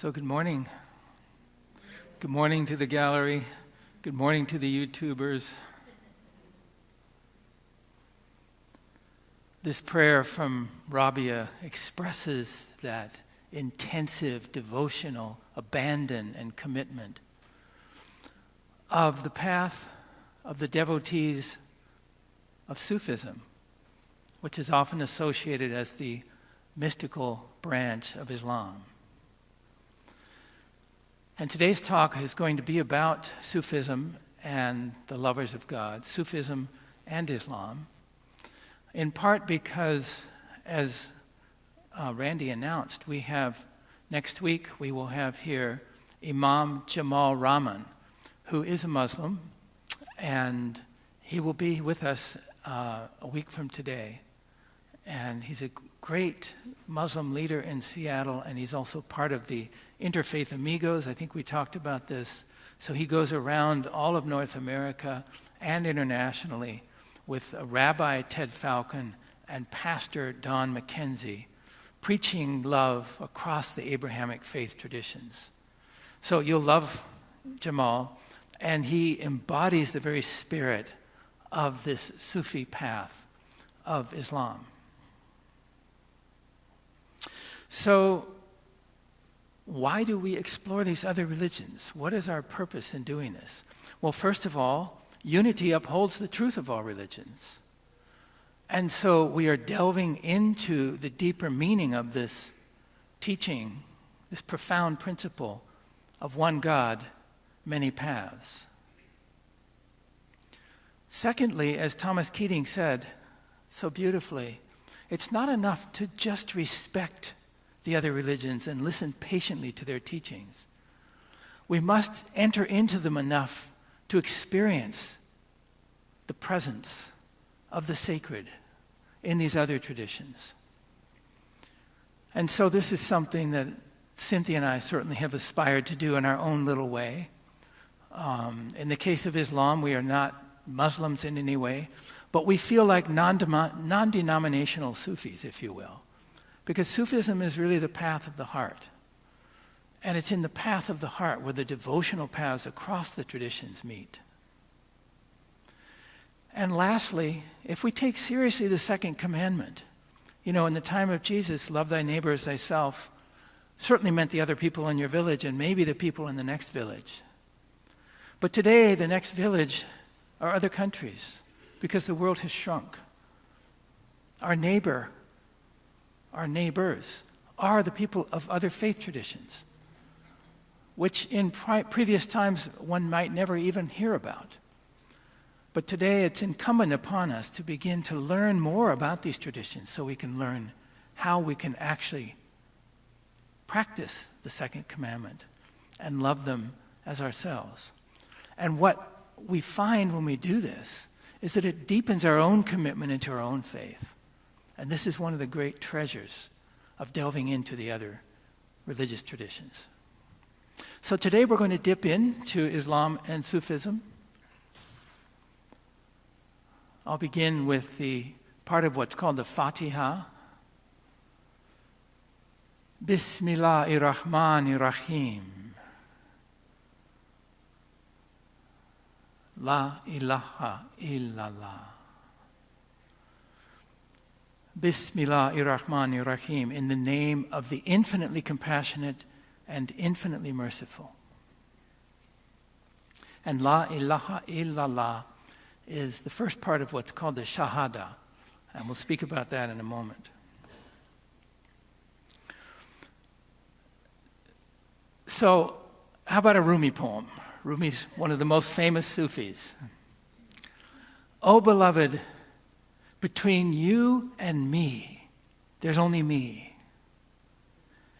So good morning. Good morning to the gallery. Good morning to the YouTubers. This prayer from Rabia expresses that intensive devotional abandon and commitment of the path of the devotees of Sufism, which is often associated as the mystical branch of Islam. And today's talk is going to be about Sufism and the lovers of God, Sufism and Islam, in part because, as Randy announced, next week we will have here Imam Jamal Rahman, who is a Muslim, and he will be with us a week from today. And he's a great Muslim leader in Seattle, and he's also part of the Interfaith Amigos. I think we talked about this. So he goes around all of North America and internationally with Rabbi Ted Falcon and Pastor Don McKenzie, preaching love across the Abrahamic faith traditions. So you'll love Jamal, and he embodies the very spirit of this Sufi path of Islam. So, why do we explore these other religions? What is our purpose in doing this? Well, first of all, unity upholds the truth of all religions. And so we are delving into the deeper meaning of this teaching, this profound principle of one God, many paths. Secondly, as Thomas Keating said so beautifully, it's not enough to just respect the other religions and listen patiently to their teachings. We must enter into them enough to experience the presence of the sacred in these other traditions. And so this is something that Cynthia and I certainly have aspired to do in our own little way. In the case of Islam, we are not Muslims in any way, but we feel like non-denominational Sufis, if you will. Because Sufism is really the path of the heart. And it's in the path of the heart where the devotional paths across the traditions meet. And lastly, if we take seriously the second commandment, in the time of Jesus, love thy neighbor as thyself, certainly meant the other people in your village and maybe the people in the next village. But today, the next village are other countries because the world has shrunk. Our neighbors are the people of other faith traditions, which in previous times one might never even hear about. But today it's incumbent upon us to begin to learn more about these traditions so we can learn how we can actually practice the second commandment and love them as ourselves. And what we find when we do this is that it deepens our own commitment into our own faith. And this is one of the great treasures of delving into the other religious traditions. So today we're going to dip into Islam and Sufism. I'll begin with the part of what's called the Fatiha. Bismillahirrahmanirrahim. La ilaha illallah. Bismillahirrahmanirrahim, in the name of the infinitely compassionate and infinitely merciful. And La ilaha illallah is the first part of what's called the Shahada, and we'll speak about that in a moment. So, how about a Rumi poem? Rumi's one of the most famous Sufis. O beloved, between you and me, there's only me.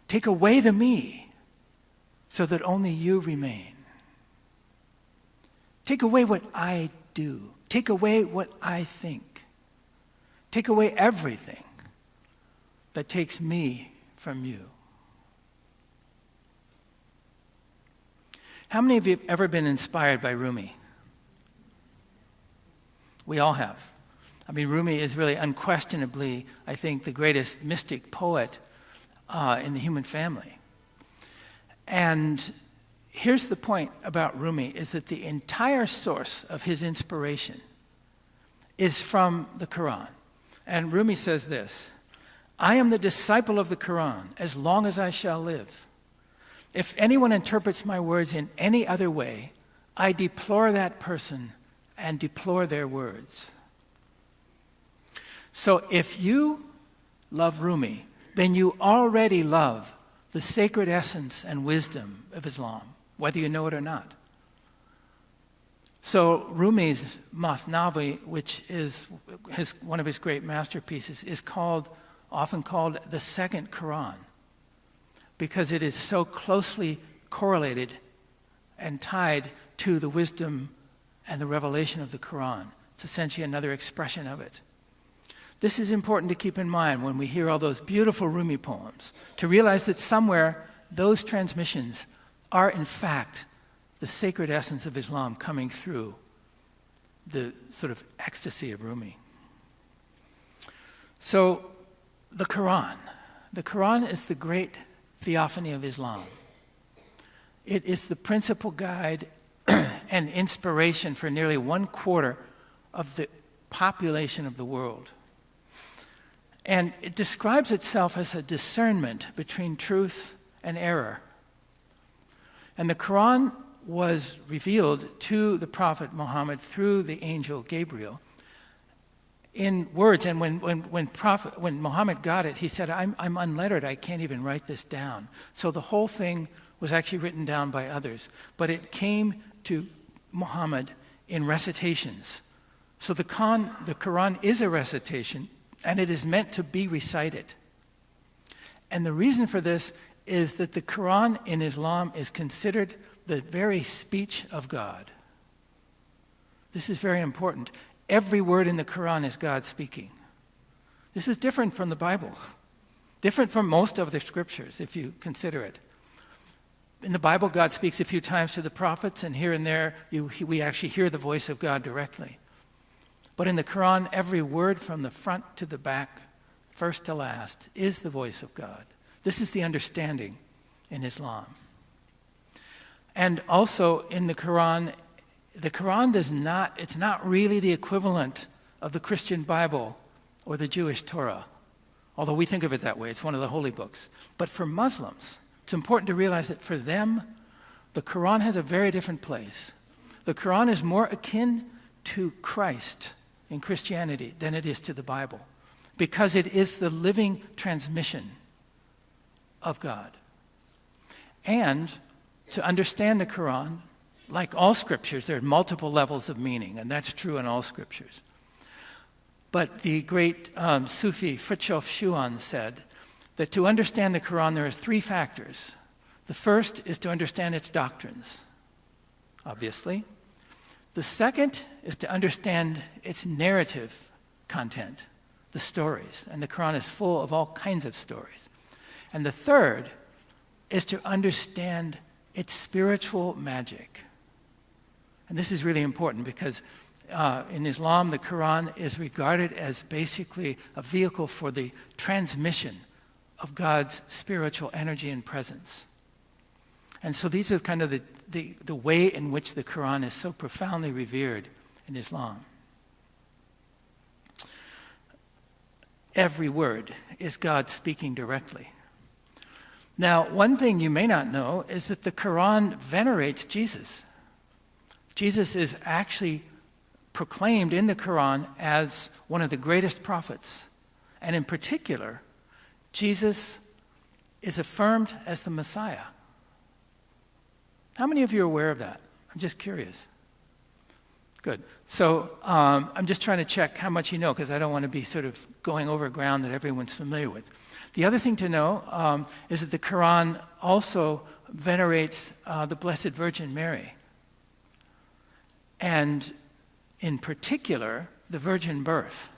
Take away the me, so that only you remain. Take away what I do. Take away what I think. Take away everything that takes me from you. How many of you have ever been inspired by Rumi? We all have. Rumi is really unquestionably, I think, the greatest mystic poet in the human family. And here's the point about Rumi, is that the entire source of his inspiration is from the Qur'an. And Rumi says this: I am the disciple of the Qur'an as long as I shall live. If anyone interprets my words in any other way, I deplore that person and deplore their words. So if you love Rumi, then you already love the sacred essence and wisdom of Islam, whether you know it or not. So Rumi's Mathnavi, which is one of his great masterpieces, is often called the second Qur'an, because it is so closely correlated and tied to the wisdom and the revelation of the Qur'an. It's essentially another expression of it. This is important to keep in mind when we hear all those beautiful Rumi poems, to realize that somewhere those transmissions are in fact the sacred essence of Islam coming through the sort of ecstasy of Rumi. So the Qur'an. The Qur'an is the great theophany of Islam. It is the principal guide and inspiration for nearly 1/4 of the population of the world. And it describes itself as a discernment between truth and error. And the Qur'an was revealed to the Prophet Muhammad through the angel Gabriel in words. And when Muhammad got it, he said, I'm unlettered, I can't even write this down. So the whole thing was actually written down by others. But it came to Muhammad in recitations. So the Qur'an is a recitation, and it is meant to be recited. And the reason for this is that the Qur'an in Islam is considered the very speech of God. This is very important. Every word in the Qur'an is God speaking. This is different from the Bible, different from most of the scriptures, if you consider it. In the Bible, God speaks a few times to the prophets, and here and there, we actually hear the voice of God directly. But in the Qur'an, every word from the front to the back, first to last, is the voice of God. This is the understanding in Islam. And also in the Qur'an it's not really the equivalent of the Christian Bible or the Jewish Torah, although we think of it that way. It's one of the holy books. But for Muslims, it's important to realize that for them, the Qur'an has a very different place. The Qur'an is more akin to Christ in Christianity than it is to the Bible, because it is the living transmission of God. And to understand the Qur'an, like all scriptures, there are multiple levels of meaning, and that's true in all scriptures. But the great Sufi Fritjof Schuon said that to understand the Qur'an, there are 3 factors. The first is to understand its doctrines, obviously. The second is to understand its narrative content, the stories, and the Qur'an is full of all kinds of stories. And the third is to understand its spiritual magic. And this is really important because in Islam, the Qur'an is regarded as basically a vehicle for the transmission of God's spiritual energy and presence. And so these are kind of the way in which the Qur'an is so profoundly revered in Islam. Every word is God speaking directly. Now, one thing you may not know is that the Qur'an venerates Jesus. Jesus is actually proclaimed in the Qur'an as one of the greatest prophets. And in particular, Jesus is affirmed as the Messiah. How many of you are aware of that? I'm just curious. Good. So I'm just trying to check how much you know, because I don't want to be sort of going over ground that everyone's familiar with. The other thing to know is that the Qur'an also venerates the Blessed Virgin Mary. And in particular, the virgin birth.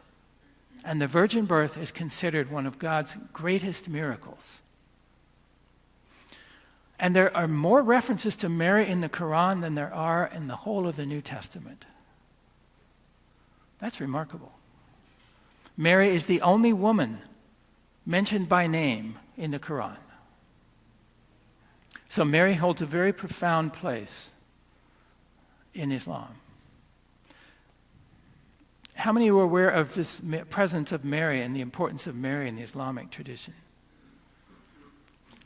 And the virgin birth is considered one of God's greatest miracles. And there are more references to Mary in the Qur'an than there are in the whole of the New Testament. That's remarkable. Mary is the only woman mentioned by name in the Qur'an. So Mary holds a very profound place in Islam. How many are aware of this presence of Mary and the importance of Mary in the Islamic tradition?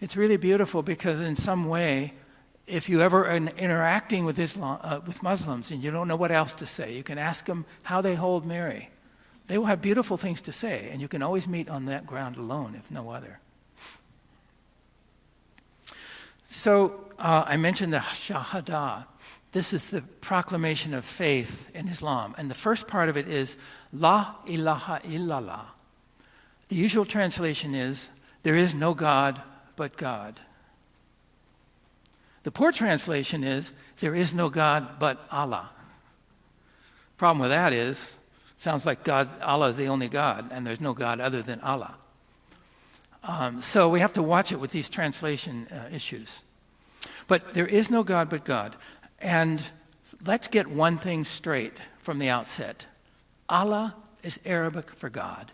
It's really beautiful because in some way, if you ever are interacting with with Muslims and you don't know what else to say, you can ask them how they hold Mary. They will have beautiful things to say, and you can always meet on that ground alone, if no other. So I mentioned the Shahada. This is the proclamation of faith in Islam. And the first part of it is La ilaha illallah. The usual translation is, there is no God but God. The poor translation is, there is no God but Allah. Problem with that is, sounds like Allah is the only God, and there's no God other than Allah. So we have to watch it with these translation issues. But there is no God but God. And let's get one thing straight from the outset. Allah is Arabic for God.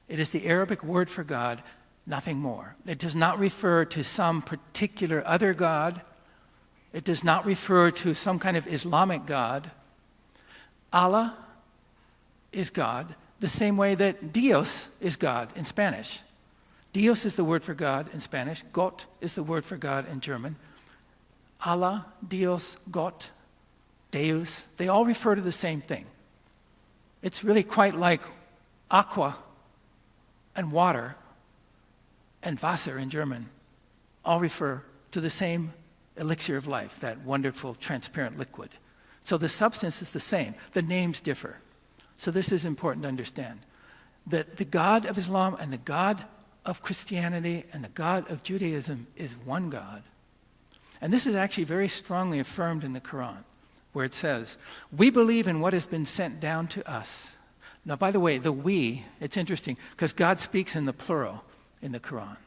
It is the Arabic word for God, nothing more. It does not refer to some particular other God. It does not refer to some kind of Islamic God. Allah is God, the same way that Dios is God in Spanish. Dios is the word for God in Spanish. Gott is the word for God in German. Allah, Dios, Gott, Deus, they all refer to the same thing. It's really quite like aqua and water and Wasser in German all refer to the same elixir of life, that wonderful transparent liquid. So the substance is the same. The names differ. So this is important to understand. That the God of Islam and the God of Christianity and the God of Judaism is one God. And this is actually very strongly affirmed in the Qur'an, where it says, we believe in what has been sent down to us. Now, by the way, the we, it's interesting, because God speaks in the plural in the Qur'an.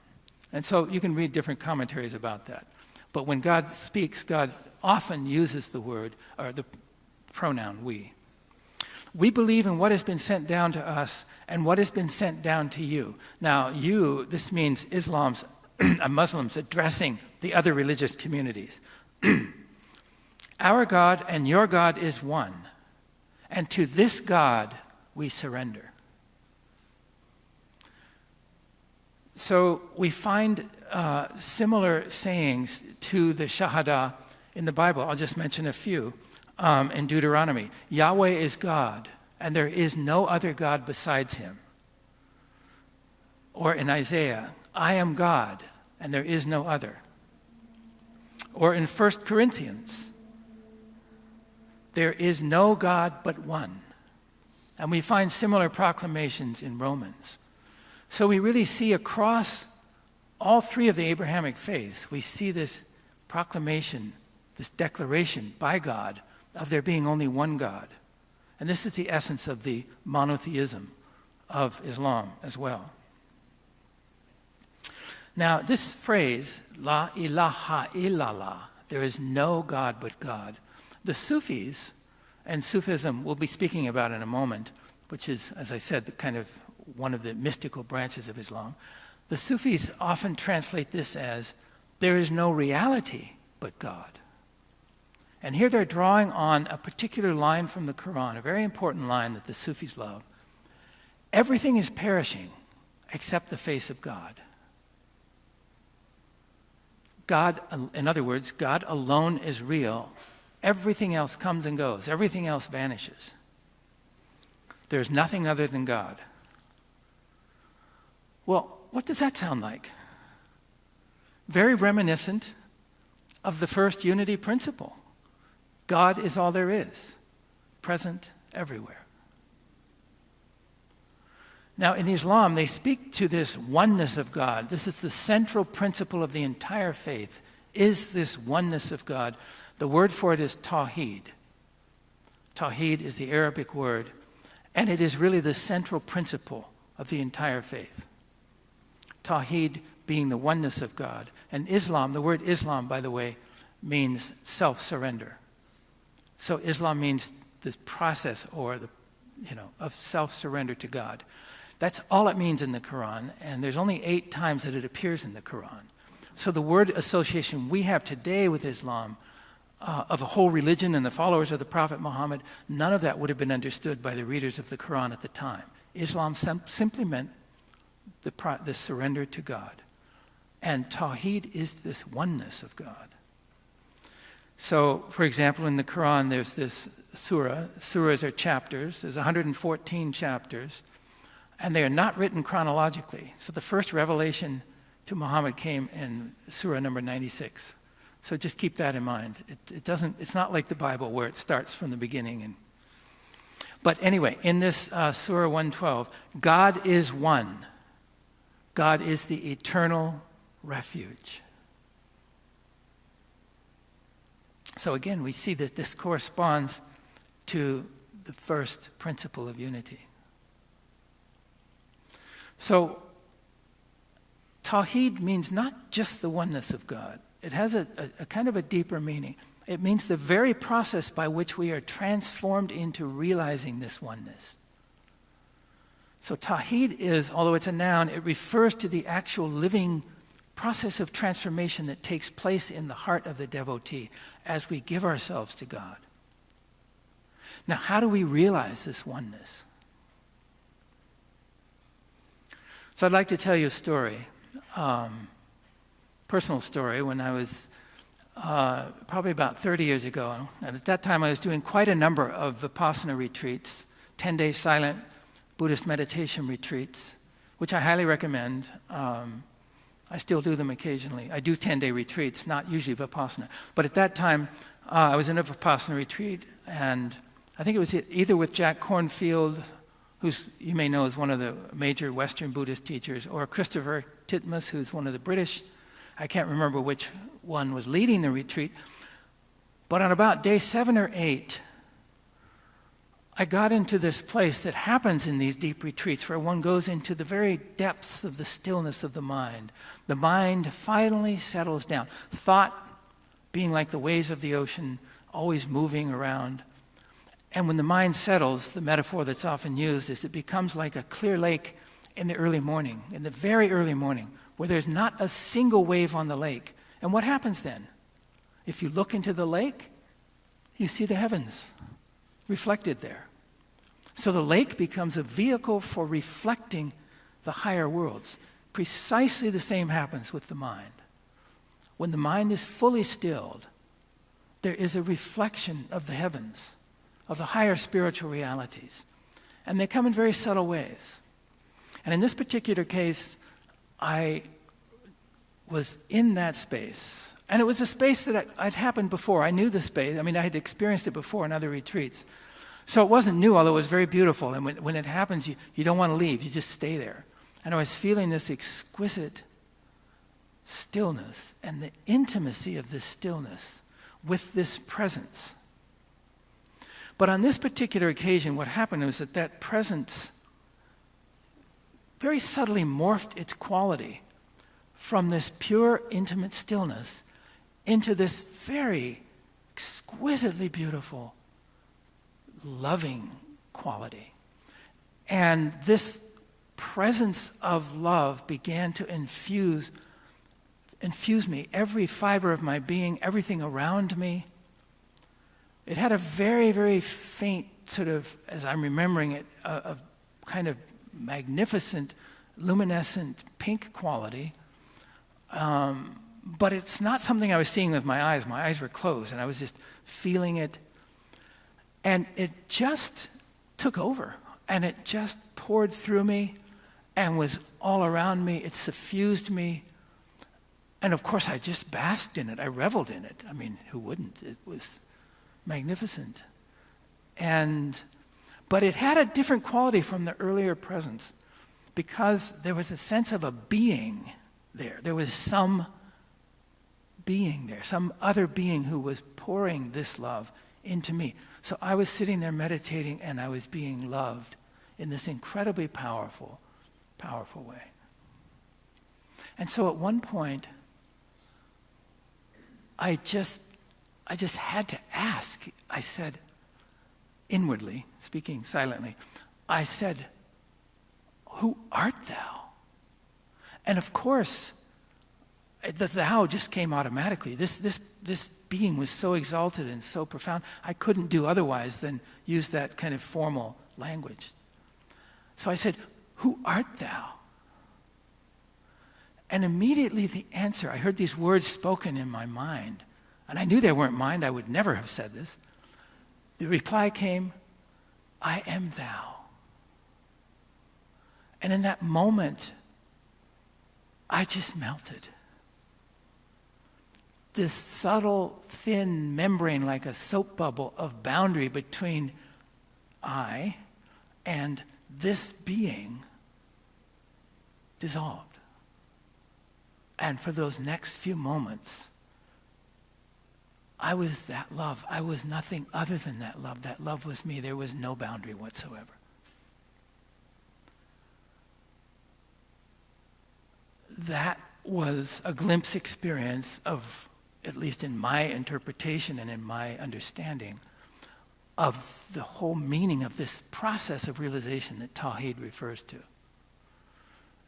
And so you can read different commentaries about that. But when God speaks, God often uses the word, or the pronoun we. We believe in what has been sent down to us and what has been sent down to you. Now, you, this means Islam's Muslims addressing the other religious communities. Our God and your God is one, and to this God we surrender. So we find similar sayings to the Shahada in the Bible. I'll just mention a few. In Deuteronomy, Yahweh is God, and there is no other God besides him. Or in Isaiah, I am God, and there is no other. Or in 1 Corinthians, there is no God but one. And we find similar proclamations in Romans. So we really see across all three of the Abrahamic faiths, we see this proclamation, this declaration by God of there being only one God. And this is the essence of the monotheism of Islam as well. Now, this phrase, La ilaha illallah, there is no God but God, the Sufis and Sufism we'll be speaking about in a moment, which is, as I said, the kind of one of the mystical branches of Islam. The Sufis often translate this as, there is no reality but God. And here they're drawing on a particular line from the Qur'an, a very important line that the Sufis love. Everything is perishing except the face of God. God, in other words, God alone is real. Everything else comes and goes. Everything else vanishes. There's nothing other than God. Well, what does that sound like? Very reminiscent of the first unity principle. God is all there is, present everywhere. Now, in Islam, they speak to this oneness of God. This is the central principle of the entire faith, is this oneness of God. The word for it is tawheed. Tawheed is the Arabic word, and it is really the central principle of the entire faith. Tawheed being the oneness of God. And Islam, the word Islam, by the way, means self-surrender. So Islam means this process of self-surrender to God. That's all it means in the Quran, and there's only 8 times that it appears in the Quran. So the word association we have today with Islam, of a whole religion and the followers of the Prophet Muhammad, none of that would have been understood by the readers of the Qur'an at the time. Islam simply meant the surrender to God. And Tawheed is this oneness of God. So, for example, in the Qur'an, there's this surah. Surahs are chapters. There's 114 chapters. And they are not written chronologically. So the first revelation to Muhammad came in surah number 96. So just keep that in mind. It's not like the Bible where it starts from the beginning. But anyway, in this surah 112, God is one. God is the eternal refuge. So again, we see that this corresponds to the first principle of unity. So, Tawheed means not just the oneness of God. It has a kind of a deeper meaning. It means the very process by which we are transformed into realizing this oneness. So Tawheed is, although it's a noun, it refers to the actual living process of transformation that takes place in the heart of the devotee as we give ourselves to God. Now, how do we realize this oneness? So I'd like to tell you a story, personal story. When I was probably about 30 years ago, and at that time I was doing quite a number of Vipassana retreats, 10-day silent Buddhist meditation retreats, which I highly recommend. I still do them occasionally. I do 10-day retreats, not usually Vipassana. But at that time, I was in a Vipassana retreat, and I think it was either with Jack Kornfield, who you may know is one of the major Western Buddhist teachers, or Christopher Titmuss, who's one of the British. I can't remember which one was leading the retreat. But on about day 7 or 8, I got into this place that happens in these deep retreats where one goes into the very depths of the stillness of the mind. The mind finally settles down. Thought being like the waves of the ocean, always moving around. And when the mind settles, the metaphor that's often used is it becomes like a clear lake in the early morning, in the very early morning, where there's not a single wave on the lake. And what happens then? If you look into the lake, you see the heavens reflected there. So the lake becomes a vehicle for reflecting the higher worlds. Precisely the same happens with the mind. When the mind is fully stilled, there is a reflection of the heavens, of the higher spiritual realities. And they come in very subtle ways. And in this particular case, I was in that space. And it was a space that I'd happened before. I knew the space. I mean, I had experienced it before in other retreats. So it wasn't new, although it was very beautiful. And when it happens, you don't want to leave. You just stay there. And I was feeling this exquisite stillness and the intimacy of this stillness with this presence. But on this particular occasion, what happened was that presence very subtly morphed its quality from this pure, intimate stillness into this very exquisitely beautiful, loving quality. And this presence of love began to infuse me, every fiber of my being, everything around me. It had a very, very faint sort of, as I'm remembering it, a kind of magnificent, luminescent pink quality. But it's not something I was seeing with my eyes. My eyes were closed, and I was just feeling it. And it just took over, and it just poured through me and was all around me. It suffused me. And of course, I just basked in it. I reveled in it. I mean, who wouldn't? It was magnificent. But it had a different quality from the earlier presence because there was a sense of a being there. There was some being there, some other being who was pouring this love into me. So I was sitting there meditating and I was being loved in this incredibly powerful, powerful way. And so at one point, I just had to ask. I said, inwardly, speaking silently, I said, "Who art thou?" And of course, the thou just came automatically. This being was so exalted and so profound, I couldn't do otherwise than use that kind of formal language. So I said, "Who art thou?" And immediately the answer, I heard these words spoken in my mind, and I knew they weren't mine. I would never have said this. The reply came, "I am thou." And in that moment, I just melted. This subtle, thin membrane, like a soap bubble of boundary between I and this being dissolved. And for those next few moments, I was that love. I was nothing other than that love. That love was me. There was no boundary whatsoever. That was a glimpse experience of, at least in my interpretation and in my understanding, of the whole meaning of this process of realization that Tawheed refers to.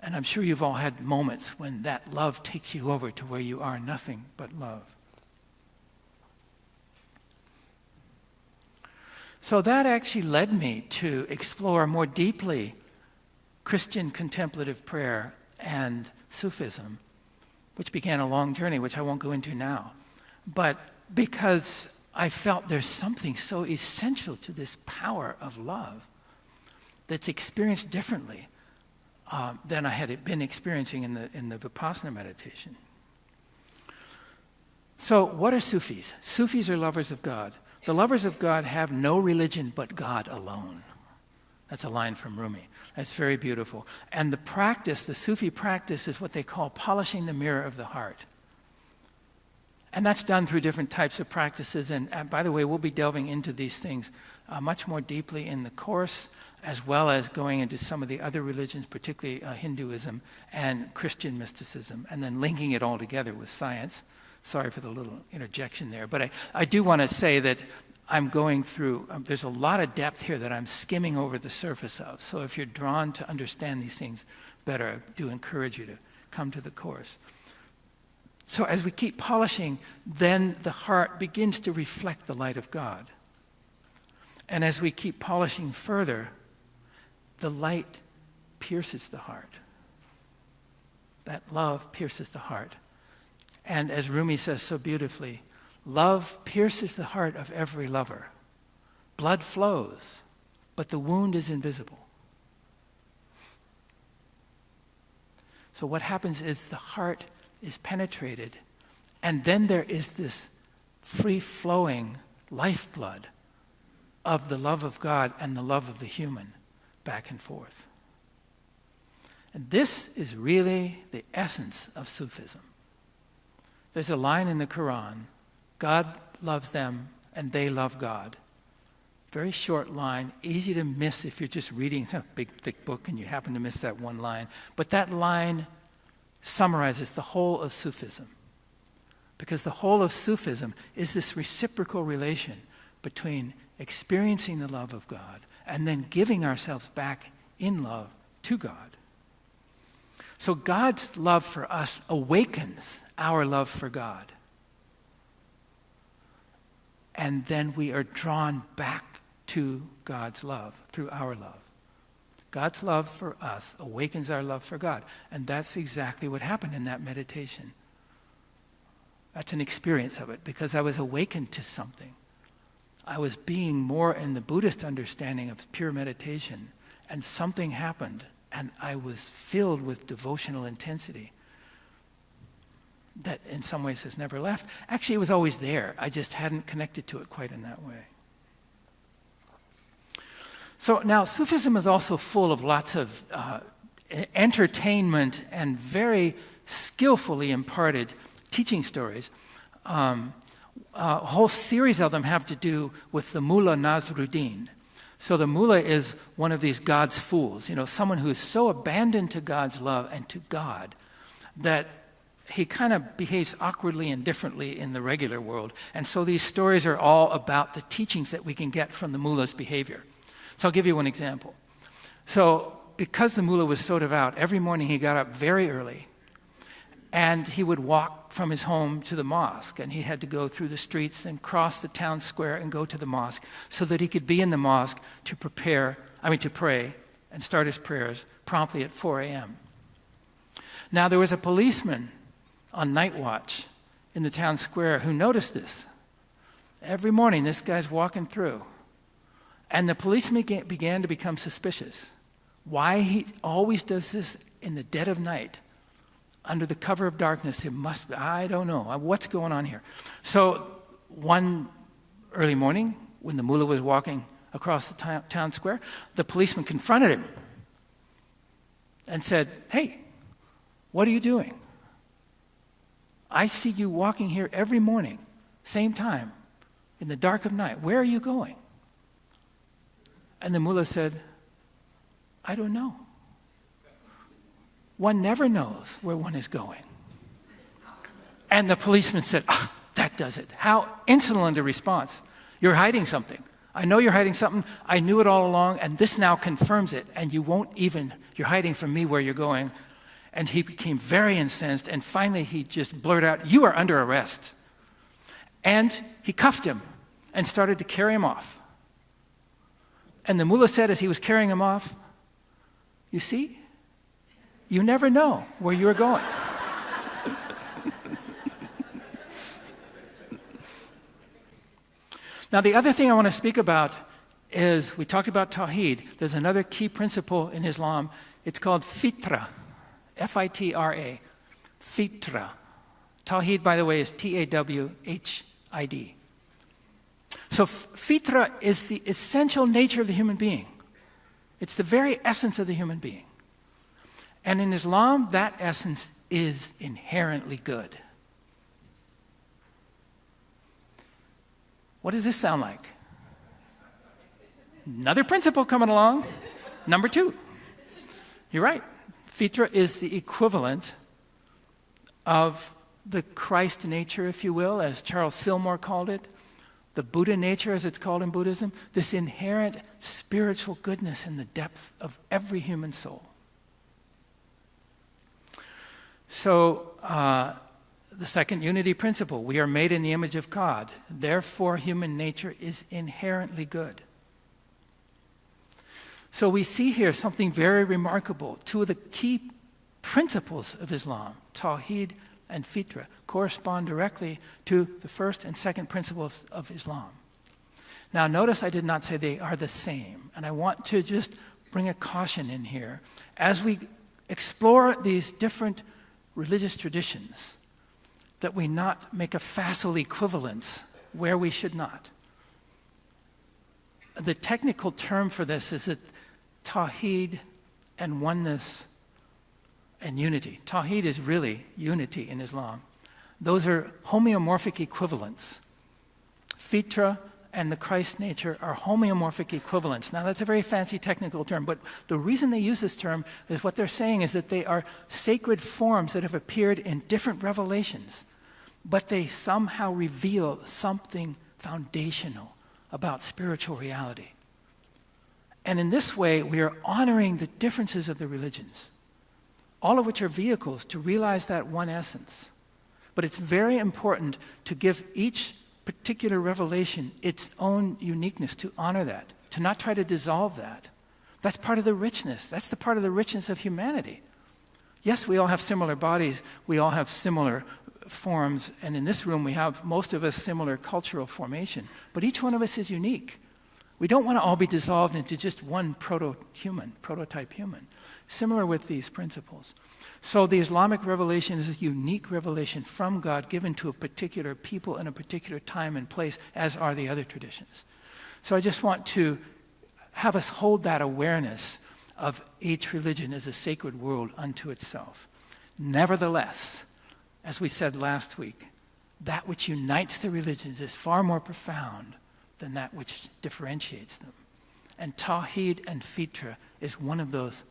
And I'm sure you've all had moments when that love takes you over to where you are nothing but love. So that actually led me to explore more deeply Christian contemplative prayer and Sufism, which began a long journey, which I won't go into now. But because I felt there's something so essential to this power of love that's experienced differently than I had been experiencing in the Vipassana meditation. So what are Sufis? Sufis are lovers of God. The lovers of God have no religion but God alone. That's a line from Rumi. That's very beautiful. And the practice, the Sufi practice, is what they call polishing the mirror of the heart. And that's done through different types of practices. And by the way, we'll be delving into these things much more deeply in the course, as well as going into some of the other religions, particularly Hinduism and Christian mysticism, and then linking it all together with science. Sorry for the little interjection there. But I do want to say that I'm going through, there's a lot of depth here that I'm skimming over the surface of. So if you're drawn to understand these things better, I do encourage you to come to the course. So as we keep polishing, then the heart begins to reflect the light of God. And as we keep polishing further, the light pierces the heart. That love pierces the heart. And as Rumi says so beautifully, love pierces the heart of every lover. Blood flows, but the wound is invisible. So what happens is the heart is penetrated, and then there is this free-flowing lifeblood of the love of God and the love of the human back and forth. And this is really the essence of Sufism. There's a line in the Qur'an, God loves them and they love God. Very short line, easy to miss if you're just reading a big, thick book and you happen to miss that one line. But that line summarizes the whole of Sufism. Because the whole of Sufism is this reciprocal relation between experiencing the love of God and then giving ourselves back in love to God. So God's love for us awakens our love for God. And then we are drawn back to God's love through our love. God's love for us awakens our love for God. And that's exactly what happened in that meditation. That's an experience of it, because I was awakened to something. I was being more in the Buddhist understanding of pure meditation, and something happened, and I was filled with devotional intensity that in some ways has never left. Actually, it was always there. I just hadn't connected to it quite in that way. So now, Sufism is also full of lots of entertainment and very skillfully imparted teaching stories. A whole series of them have to do with the Mullah Nasruddin. So the Mullah is one of these God's fools, someone who is so abandoned to God's love and to God that he kind of behaves awkwardly and differently in the regular world. And so these stories are all about the teachings that we can get from the Mullah's behavior. So I'll give you one example. So because the Mullah was so devout, every morning he got up very early And he would walk from his home to the mosque, and he had to go through the streets and cross the town square and go to the mosque so that he could be in the mosque to pray and start his prayers promptly at 4 a.m. Now, there was a policeman on night watch in the town square who noticed this. Every morning, this guy's walking through, and the policeman began to become suspicious. Why he always does this in the dead of night, under the cover of darkness, I don't know, what's going on here? So one early morning, when the mullah was walking across the town square, the policeman confronted him and said, "Hey, what are you doing? I see you walking here every morning, same time, in the dark of night. Where are you going?" And the mullah said, "I don't know. One never knows where one is going." And the policeman said, "That does it." How insolent a response. You're hiding something. I know you're hiding something. I knew it all along, and this now confirms it. And you're hiding from me where you're going. And he became very incensed, and finally he just blurted out, "You are under arrest." And he cuffed him and started to carry him off. And the mullah said as he was carrying him off, "You see? You never know where you're going." Now, the other thing I want to speak about is, we talked about Tawheed. There's another key principle in Islam. It's called fitra, F-I-T-R-A, fitra. Tawheed, by the way, is T-A-W-H-I-D. So fitra is the essential nature of the human being. It's the very essence of the human being. And in Islam, that essence is inherently good. What does this sound like? Another principle coming along. Number 2. You're right. Fitra is the equivalent of the Christ nature, if you will, as Charles Fillmore called it, the Buddha nature, as it's called in Buddhism, this inherent spiritual goodness in the depth of every human soul. So, the second unity principle, we are made in the image of God. Therefore, human nature is inherently good. So we see here something very remarkable. 2 of the key principles of Islam, Tawheed and Fitra, correspond directly to the first and second principles of Islam. Now, notice I did not say they are the same. And I want to just bring a caution in here. As we explore these different religious traditions, that we not make a facile equivalence where we should not. The technical term for this is that Tawheed and oneness and unity. Tawheed is really unity in Islam. Those are homeomorphic equivalents. Fitra and the Christ nature are homeomorphic equivalents. Now, that's a very fancy technical term, but the reason they use this term is what they're saying is that they are sacred forms that have appeared in different revelations, but they somehow reveal something foundational about spiritual reality. And in this way, we are honoring the differences of the religions, all of which are vehicles to realize that one essence. But it's very important to give each particular revelation its own uniqueness, to honor that, to not try to dissolve that. That's part of the richness. That's the part of the richness of humanity. Yes, we all have similar bodies. We all have similar forms. And in this room, we have, most of us, similar cultural formation. But each one of us is unique. We don't want to all be dissolved into just one prototype human. Similar with these principles. So the Islamic revelation is a unique revelation from God given to a particular people in a particular time and place, as are the other traditions. So I just want to have us hold that awareness of each religion as a sacred world unto itself. Nevertheless, as we said last week, that which unites the religions is far more profound than that which differentiates them. And Tawheed and Fitra is one of those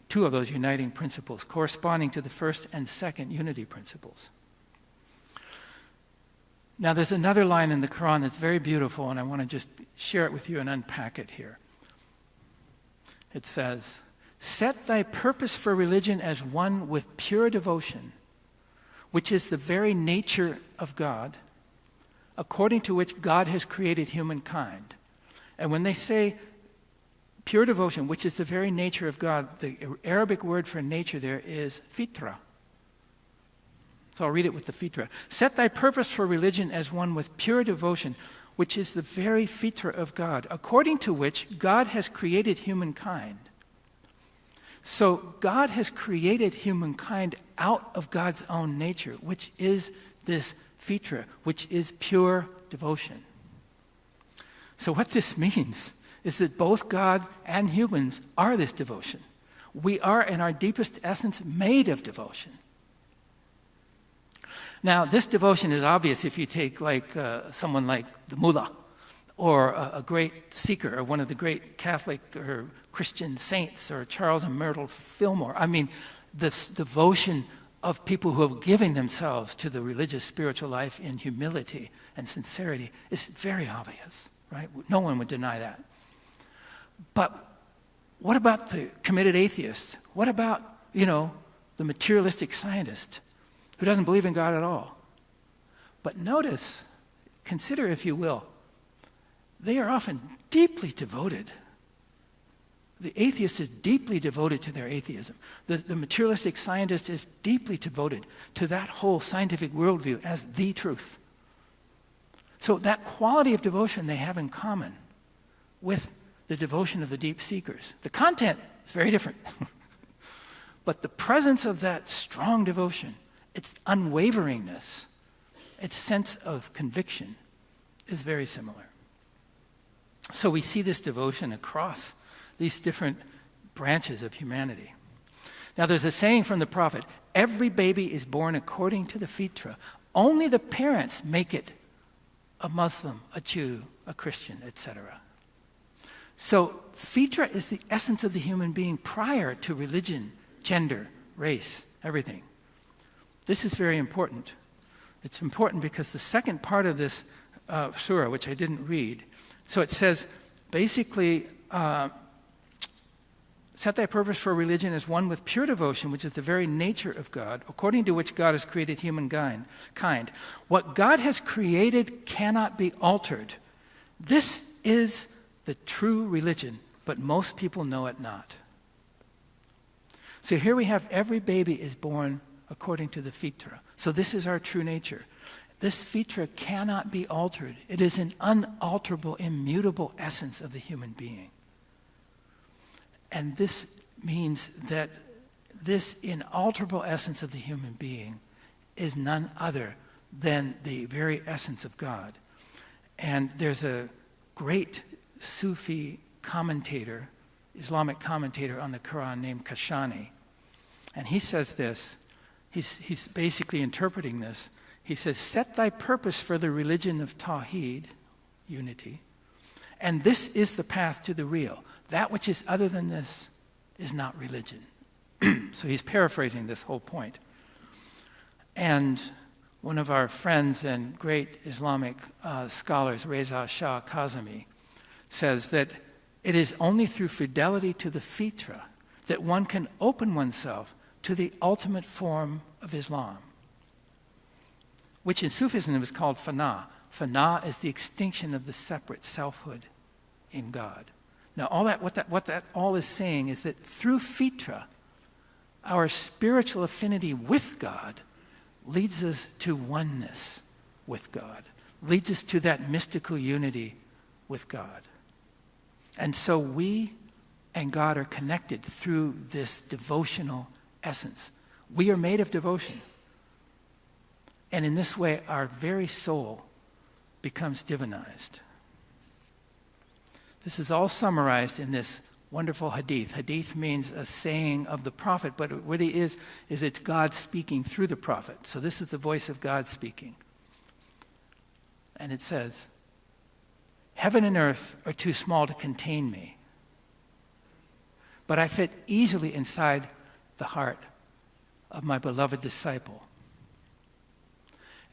two of those uniting principles, corresponding to the first and second unity principles. Now, there's another line in the Qur'an that's very beautiful, and I want to just share it with you and unpack it here. It says, Set thy purpose for religion as one with pure devotion, which is the very nature of God, according to which God has created humankind. And when they say pure devotion, which is the very nature of God, the Arabic word for nature there is fitra. So I'll read it with the fitra. Set thy purpose for religion as one with pure devotion, which is the very fitra of God, according to which God has created humankind. So God has created humankind out of God's own nature, which is this fitra, which is pure devotion. So what this means is that both God and humans are this devotion. We are, in our deepest essence, made of devotion. Now, this devotion is obvious if you take someone like the mullah, or a great seeker, or one of the great Catholic or Christian saints, or Charles and Myrtle Fillmore. I mean, this devotion of people who have given themselves to the religious spiritual life in humility and sincerity is very obvious, right? No one would deny that. But what about the committed atheist? What about, the materialistic scientist who doesn't believe in God at all? But notice, consider if you will, they are often deeply devoted. The atheist is deeply devoted to their atheism. The materialistic scientist is deeply devoted to that whole scientific worldview as the truth. So that quality of devotion they have in common with the devotion of the deep seekers. The content is very different. But the presence of that strong devotion, its unwaveringness, its sense of conviction is very similar. So we see this devotion across these different branches of humanity. Now there's a saying from the prophet, every baby is born according to the fitra. Only the parents make it a Muslim, a Jew, a Christian, etc. So fitra is the essence of the human being prior to religion, gender, race, everything. This is very important. It's important because the second part of this surah, which I didn't read, so it says, basically, set thy purpose for religion as one with pure devotion, which is the very nature of God, according to which God has created humankind. What God has created cannot be altered. This is the true religion, but most people know it not. So here we have every baby is born according to the fitra. So this is our true nature. This fitra cannot be altered. It is an unalterable, immutable essence of the human being. And this means that this inalterable essence of the human being is none other than the very essence of God. And there's a great Sufi commentator, Islamic commentator on the Qur'an named Kashani. And he says this, he's basically interpreting this. He says, set thy purpose for the religion of Tawheed, unity, and this is the path to the real. That which is other than this is not religion. So he's paraphrasing this whole point. And one of our friends and great Islamic scholars, Reza Shah Kazemi, says that it is only through fidelity to the fitra that one can open oneself to the ultimate form of Islam, which in Sufism is called fana. Fana is the extinction of the separate selfhood in God. Now, what that all is saying is that through fitra, our spiritual affinity with God leads us to oneness with God, leads us to that mystical unity with God. And so we and God are connected through this devotional essence. We are made of devotion. And in this way, our very soul becomes divinized. This is all summarized in this wonderful hadith. Hadith means a saying of the prophet, but what it is it's God speaking through the prophet. So this is the voice of God speaking. And it says, heaven and earth are too small to contain me, but I fit easily inside the heart of my beloved disciple.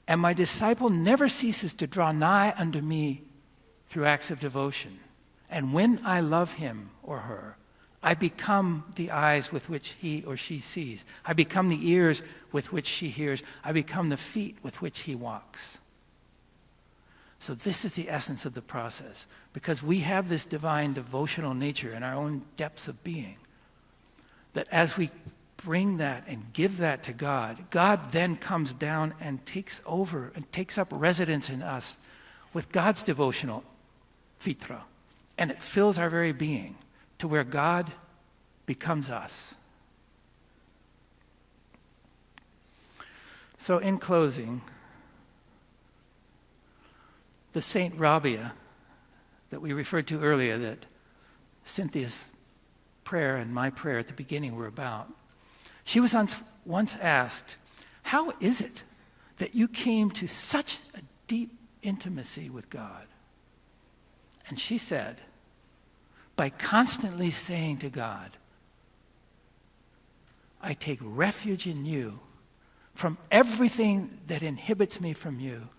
And my disciple never ceases to draw nigh unto me through acts of devotion. And when I love him or her, I become the eyes with which he or she sees. I become the ears with which she hears. I become the feet with which he walks. So this is the essence of the process. Because we have this divine devotional nature in our own depths of being, that as we bring that and give that to God, God then comes down and takes over and takes up residence in us with God's devotional fitra. And it fills our very being to where God becomes us. So in closing, the Saint Rabia that we referred to earlier, that Cynthia's prayer and my prayer at the beginning were about, she was once asked, how is it that you came to such a deep intimacy with God? And she said, by constantly saying to God, I take refuge in you from everything that inhibits me from you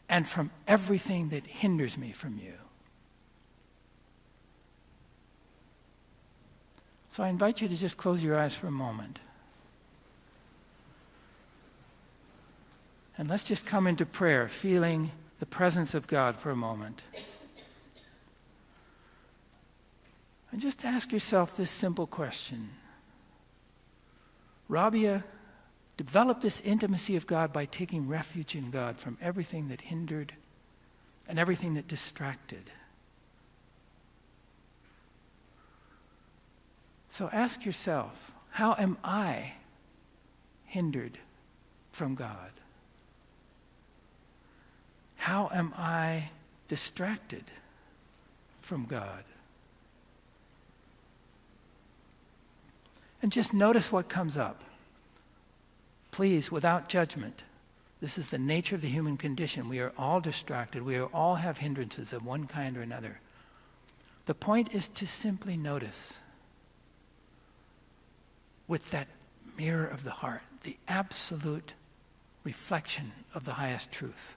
and from everything that hinders me from you. So I invite you to just close your eyes for a moment. And let's just come into prayer, feeling the presence of God for a moment. And just ask yourself this simple question. Rabia developed this intimacy of God by taking refuge in God from everything that hindered and everything that distracted. So ask yourself, how am I hindered from God? How am I distracted from God? And just notice what comes up. Please, without judgment. This is the nature of the human condition. We are all distracted. We all have hindrances of one kind or another. The point is to simply notice with that mirror of the heart, the absolute reflection of the highest truth.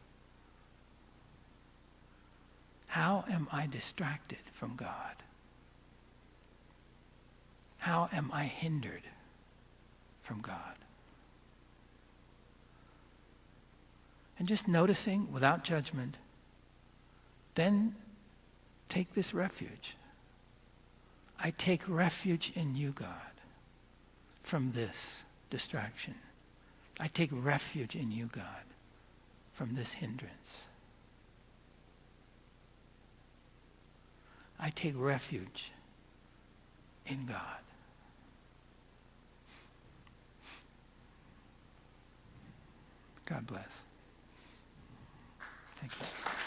How am I distracted from God? How am I hindered from God? And just noticing without judgment, then take this refuge. I take refuge in you, God, from this distraction. I take refuge in you, God, from this hindrance. I take refuge in God. God bless. Thank you.